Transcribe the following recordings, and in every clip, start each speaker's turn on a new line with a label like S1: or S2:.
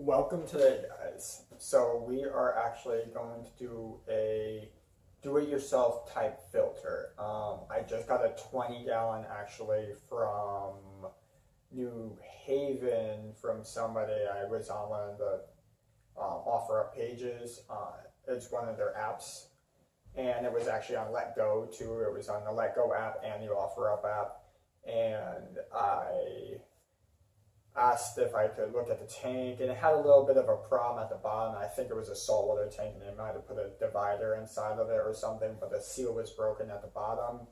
S1: Welcome today, guys. So we are actually going to do a do-it-yourself type filter. I just got a 20-gallon actually from New Haven from somebody. I was on one of the offer-up pages. It's one of their apps, and it was actually on Let Go too. It was on the Let Go app and the offer-up app, and I asked if I could look at the tank, and it had a little bit of a problem at the bottom. I think it was a saltwater tank, and they might have put a divider inside of it or something, but the seal was broken at the bottom.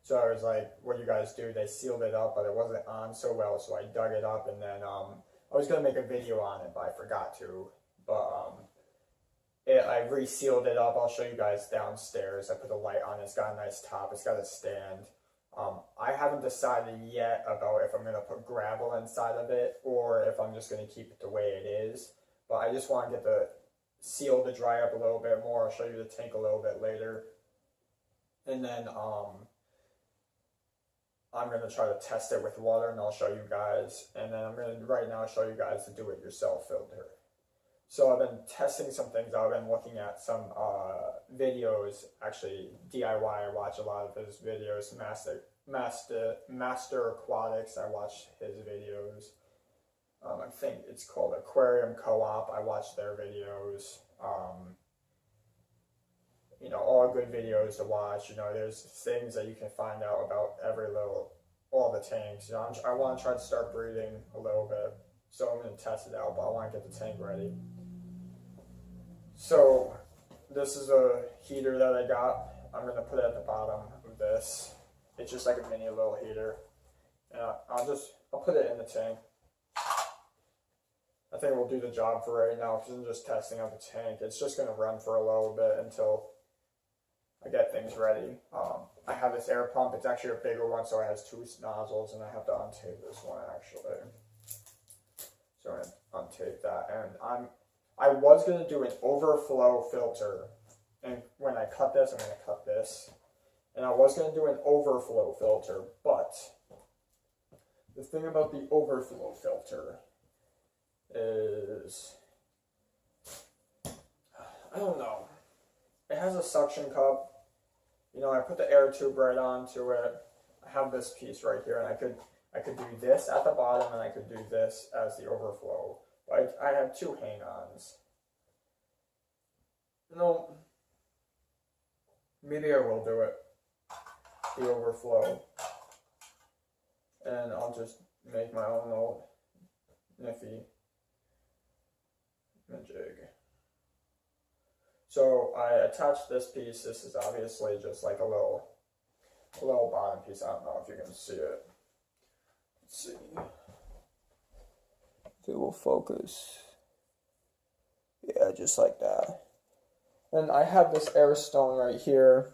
S1: So I was like, what do you guys do? They sealed it up, but it wasn't on so well, so I dug it up, and then I was going to make a video on it, but I forgot to. But I resealed it up. I'll show you guys downstairs. I put a light on it. It's got a nice top. It's got a stand. I haven't decided yet about if I'm going to put gravel inside of it or if I'm just going to keep it the way it is. But I just want to get the seal to dry up a little bit more. I'll show you the tank a little bit later. And then I'm going to try to test it with water, and I'll show you guys. And then I'm going to right now show you guys the do-it-yourself filter. So I've been testing some things. I've been looking at some videos, actually DIY. I watch a lot of his videos. Master Aquatics, I watch his videos. I think it's called Aquarium Co-op. I watch their videos. You know, all good videos to watch. You know, there's things that you can find out about all the tanks. You know, I want to try to start breeding a little bit. So I'm going to test it out, but I want to get the tank ready. So this is a heater that I got. I'm going to put it at the bottom of this. It's just like a mini little heater. And I'll put it in the tank. I think we'll do the job for right now because I'm just testing out the tank. It's just going to run for a little bit until I get things ready. I have this air pump. It's actually a bigger one, so it has 2 nozzles, and I have to untape this one actually. So I'm going to untape that, and I was going to do an overflow filter, and when I cut this, I'm going to cut this, and I was going to do an overflow filter, but the thing about the overflow filter is, I don't know, it has a suction cup. You know, I put the air tube right onto it. I have this piece right here, and I could do this at the bottom, and I could do this as the overflow. But I have 2 hang-ons. No, maybe I will do it, the overflow. And I'll just make my own little nifty jig. So I attached this piece. This is obviously just like a little bottom piece. I don't know if you can see it. Let's see if it will focus. Yeah, just like that. And I have this air stone right here.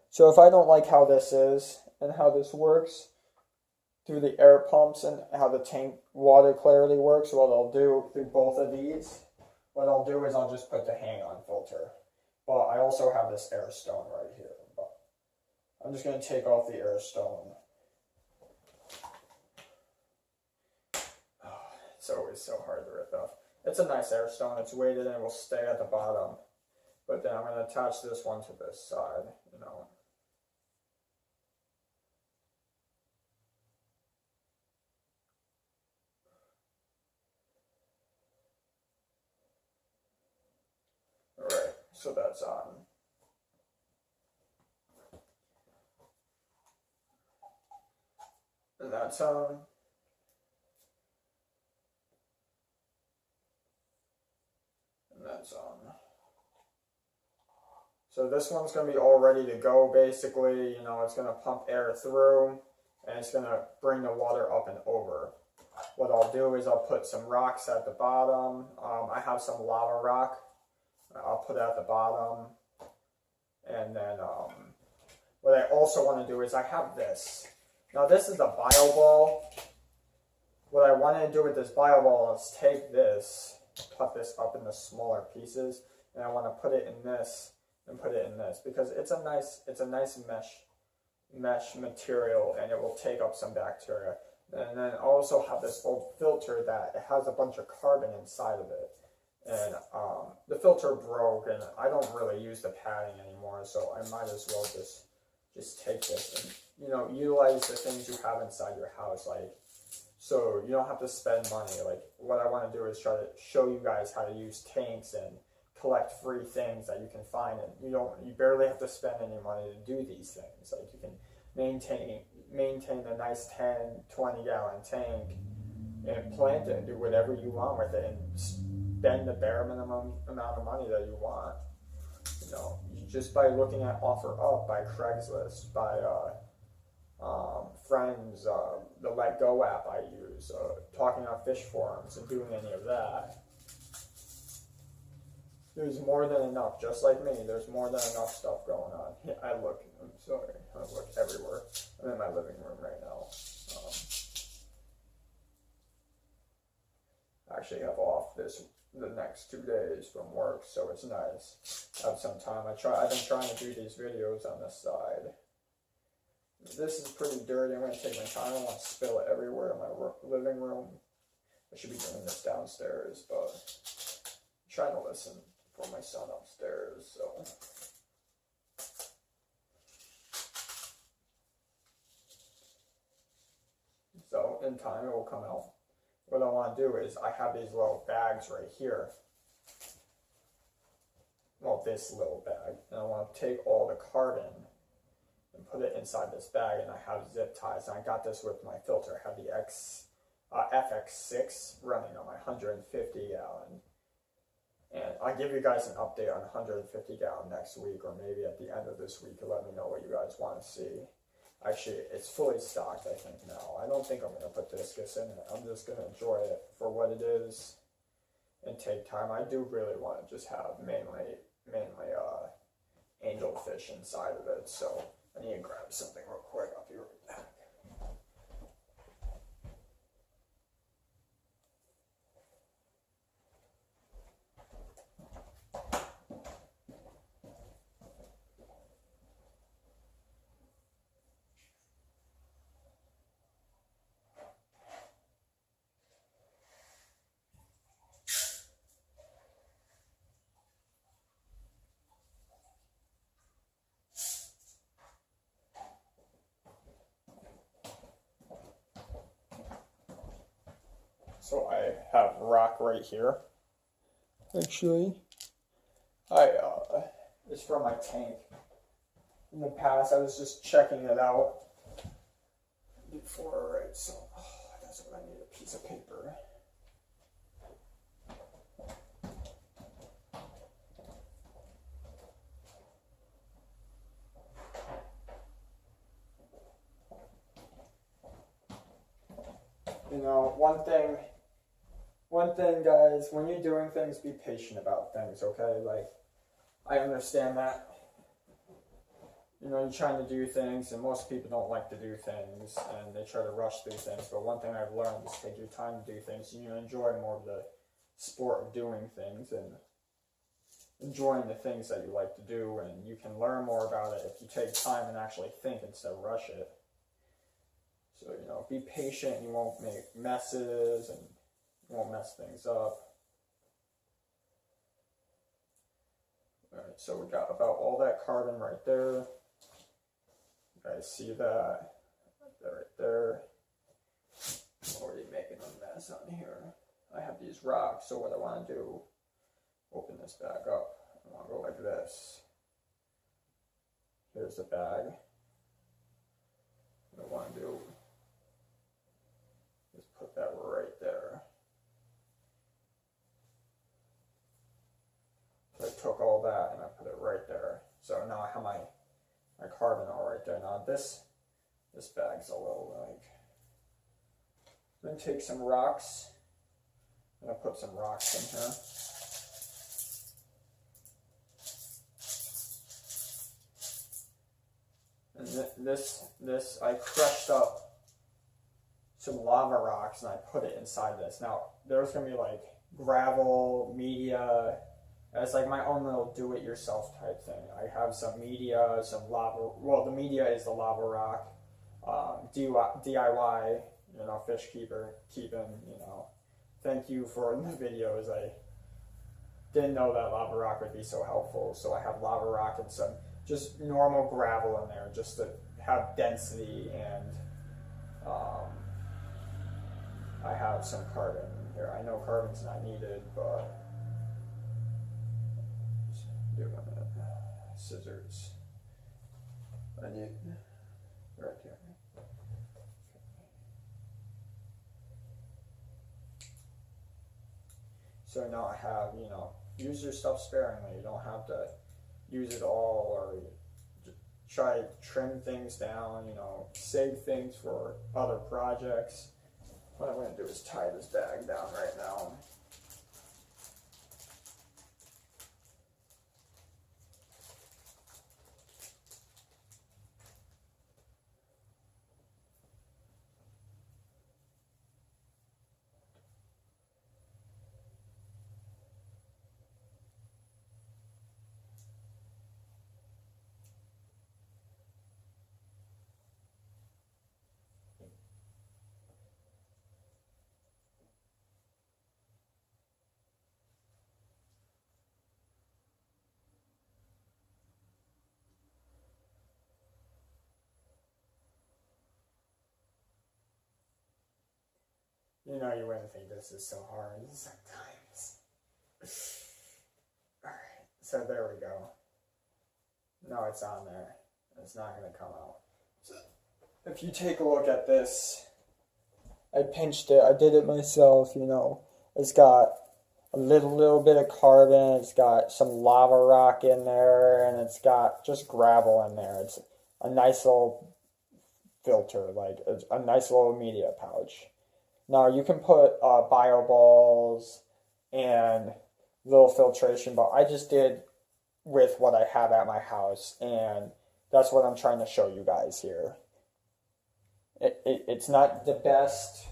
S1: So if I don't like how this is and how this works through the air pumps and how the tank water clarity works, what I'll do through both of these, what I'll do is I'll just put the hang-on filter. But I also have this air stone right here. But I'm just going to take off the air stone. It's always so hard to rip off. It's a nice air stone. It's weighted and it will stay at the bottom. But then I'm going to attach this one to this side, you know. Alright, so that's on. And that's on. And that's on. So this one's going to be all ready to go, basically. You know, it's going to pump air through, and it's going to bring the water up and over. What I'll do is I'll put some rocks at the bottom. I have some lava rock. I'll put it at the bottom. And then what I also want to do is I have this. Now this is the bio ball. What I wanted to do with this bio ball is take this, cut this up into smaller pieces, and I want to put it in this and put it in this because it's a nice mesh material, and it will take up some bacteria. And then I also have this old filter that it has a bunch of carbon inside of it. And the filter broke, and I don't really use the padding anymore, so I might as well just take this and, you know, utilize the things you have inside your house, like, so you don't have to spend money. Like, what I want to do is try to show you guys how to use tanks and collect free things that you can find, and you barely have to spend any money to do these things. Like, you can maintain a nice 10-20 gallon tank and plant it and do whatever you want with it and spend the bare minimum amount of money that you want. You know, just by looking at OfferUp, by Craigslist, by friends, the Let Go app I use, talking on fish forums and doing any of that. There's more than enough, just like me, there's more than enough stuff going on. Yeah, I look everywhere. I'm in my living room right now. I actually have off the next 2 days from work, so it's nice to have some time. I've been trying to do these videos on this side. This is pretty dirty. I'm going to take my time. I don't want to spill it everywhere in my living room. I should be doing this downstairs, but I'm trying to listen for my son upstairs, so in time it will come out. What I want to do is, I have these little bags right here. Well, this little bag, and I want to take all the carbon and put it inside this bag, and I have zip ties, and I got this with my filter. I have the FX6 running on my 150 gallon. And I'll give you guys an update on 150 gallon next week, or maybe at the end of this week, to let me know what you guys want to see. Actually, it's fully stocked, I think, now. I don't think I'm going to put discus in it. I'm just going to enjoy it for what it is and take time. I do really want to just have mainly angelfish inside of it, so I need to grab something real quick. I'll be right back. So I have rock right here. Actually, it's from my tank. In the past, I was just checking it out before, right? So that's what I need, a piece of paper. You know, one thing, guys, when you're doing things, be patient about things, okay? Like, I understand that, you know, you're trying to do things, and most people don't like to do things, and they try to rush through things, but one thing I've learned is take your time to do things, and you enjoy more of the sport of doing things, and enjoying the things that you like to do, and you can learn more about it if you take time and actually think instead of rush it. So, you know, be patient, you won't make messes, and you won't mess things up. Alright, so we got about all that carbon right there. You guys see that? Right there. I'm already making a mess on here. I have these rocks, so what I want to do, open this bag up. I want to go like this. Here's the bag. What I want to do is put that right there. So I took all that and I put it right there. So now I have my carbon all right there. Now this bag's a little like, then take some rocks. I'm gonna put some rocks in here. And this I crushed up some lava rocks and I put it inside this. Now there's gonna be like gravel, media. It's like my own little do-it-yourself type thing. I have some media, some lava. Well, the media is the lava rock. DIY. you know, fish keeping, you know, thank you for the videos. I didn't know that lava rock would be so helpful. So I have lava rock and some just normal gravel in there just to have density, and I have some carbon here. I know carbon's not needed, but doing it. Scissors. I need right here. So now I have, you know, use your stuff sparingly. You don't have to use it all, or try to trim things down, you know, save things for other projects. What I'm going to do is tie this bag down right now. You know, you wouldn't think this is so hard sometimes. Alright, so there we go. No, it's on there. It's not going to come out. So if you take a look at this, I pinched it. I did it myself, you know. It's got a little bit of carbon. It's got some lava rock in there, and it's got just gravel in there. It's a nice little filter, like a nice little media pouch. Now you can put bio balls and little filtration, but I just did with what I have at my house, and that's what I'm trying to show you guys here. It's not the best,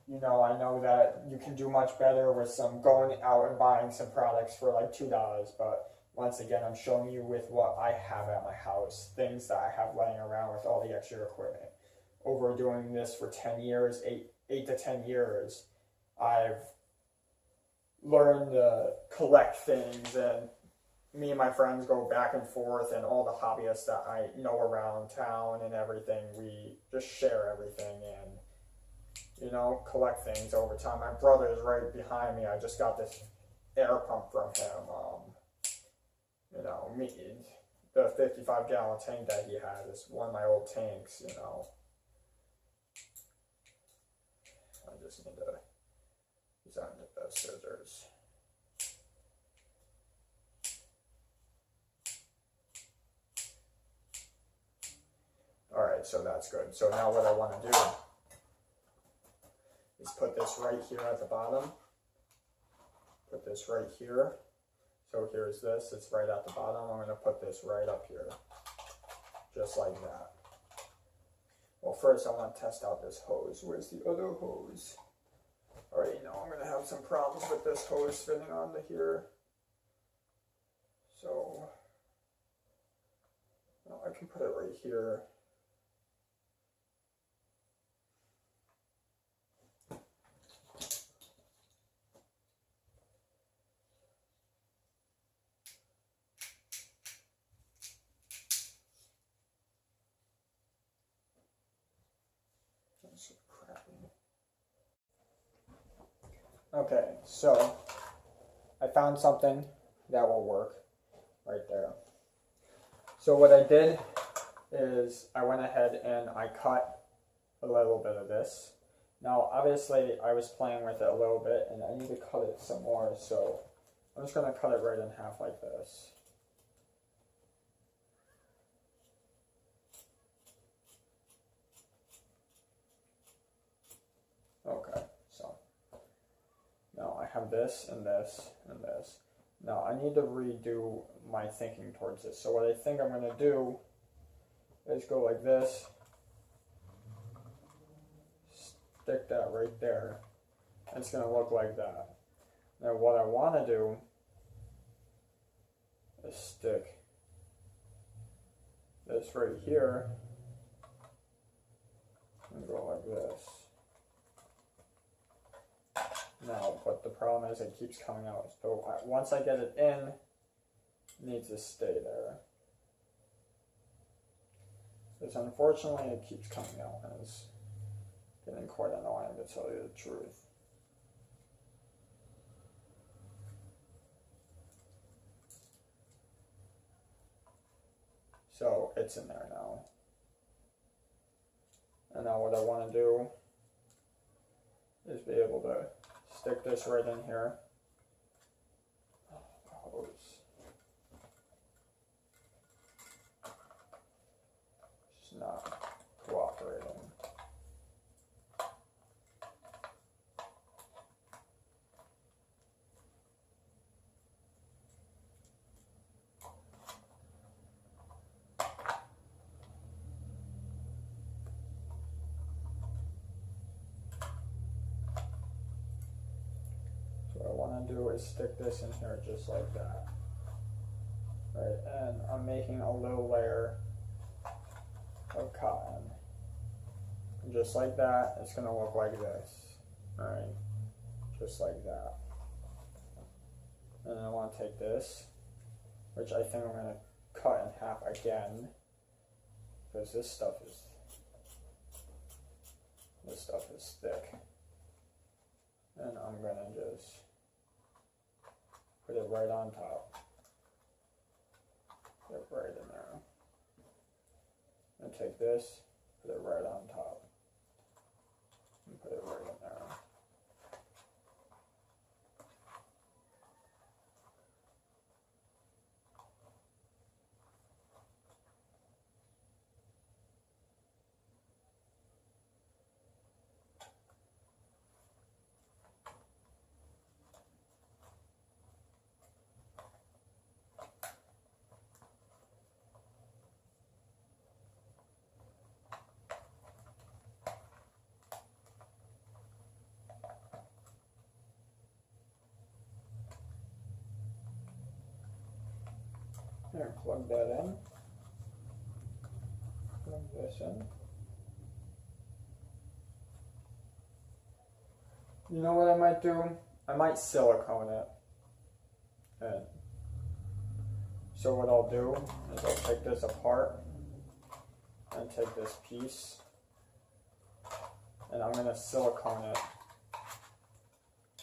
S1: you know. I know that you can do much better with some going out and buying some products for like $2, but once again, I'm showing you with what I have at my house, things that I have laying around with all the extra equipment. Over doing this for 10 years, 8 to 10 years, I've learned to collect things, and me and my friends go back and forth, and all the hobbyists that I know around town and everything, we just share everything and, you know, collect things over time. My brother is right behind me. I just got this air pump from him. You know, the 55-gallon tank that he had is one of my old tanks, you know. I just need to use the scissors. Alright, so that's good. So now what I want to do is put this right here at the bottom. Put this right here. So here's this, it's right at the bottom. I'm going to put this right up here, just like that. Well, first I want to test out this hose. Where's the other hose? Alright, know I'm going to have some problems with this hose fitting onto here. So, well, I can put it right here. Okay, so I found something that will work right there. So what I did is I went ahead and I cut a little bit of this. Now obviously I was playing with it a little bit and I need to cut it some more, so I'm just going to cut it right in half like this. Okay, so now I have this and this and this. Now I need to redo my thinking towards this. So what I think I'm going to do is go like this, stick that right there, and it's going to look like that. Now what I want to do is stick this right here and go like this. out, but the problem is it keeps coming out. So once I get it in, it needs to stay there. Because unfortunately it keeps coming out, and it's getting quite annoying, to tell you the truth. So it's in there now. And now what I want to do is be able to stick this right in here. Hose. It's not cooperating. What I want to do is stick this in here just like that. Right, and I'm making a little layer of cotton. And just like that, it's going to look like this. Alright, just like that. And then I want to take this, which I think I'm going to cut in half again, because this stuff is thick. And I'm going to just put it right on top. Put it right in there. And take this, put it right on top. And put it right in there. Here, plug that in. Plug this in. You know what I might do? I might silicone it. And so what I'll do is I'll take this apart and take this piece, and I'm going to silicone it.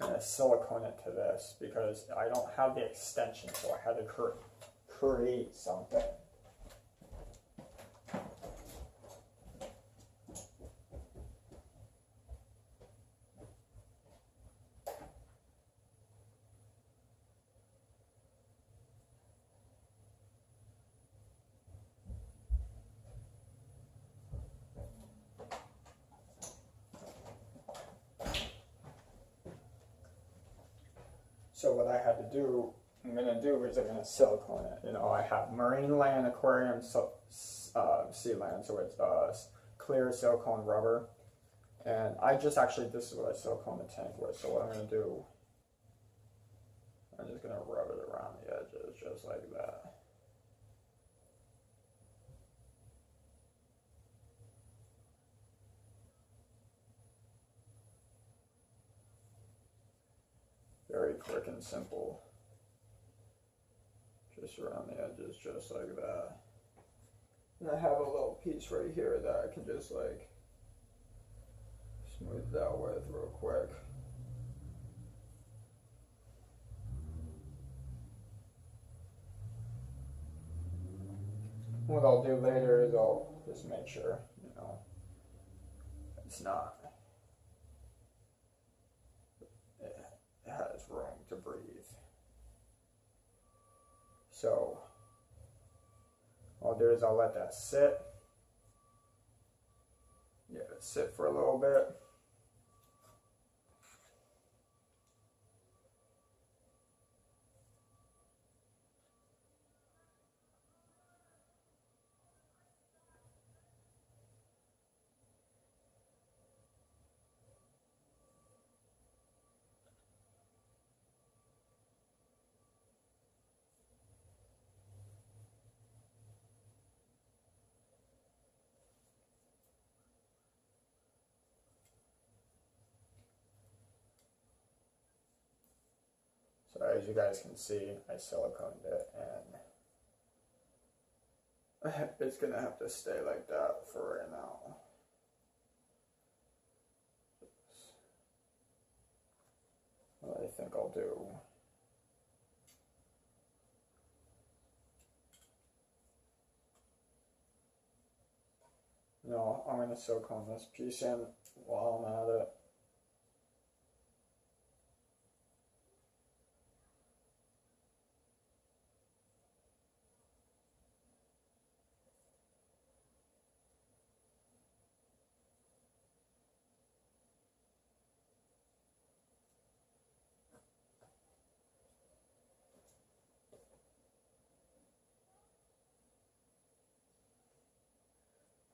S1: I'm going to silicone it to this because I don't have the extension, so I had to create something. So what I had to do, I'm going to do is I'm going to silicone it. You know, I have marine land aquarium sea land, so it's clear silicone rubber. And I just actually, this is what I silicone the tank with. So what I'm going to do, I'm just going to rub it around the edges just like that. Very quick and simple. Just around the edges, just like that. And I have a little piece right here that I can just like smooth that with real quick. What I'll do later is I'll just make sure, you know, it's not, it has room to breathe. So what I'll do is I'll let that sit. Yeah, sit for a little bit. So as you guys can see, I siliconed it, and it's gonna have to stay like that for right now. What I think I'll do. No, I'm gonna silicone this piece in while I'm at it.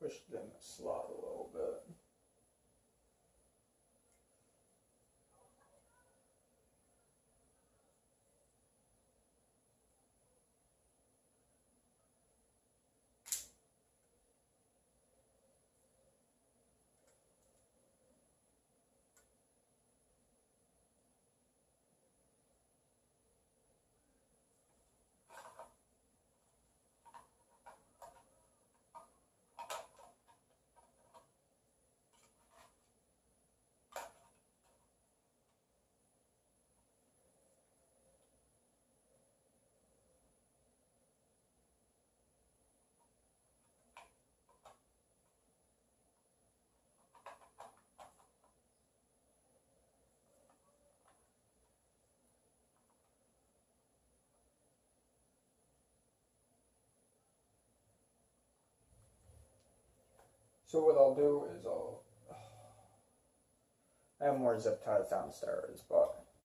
S1: Push it in the slot a little bit. So what I'll do is I have more zip ties downstairs, but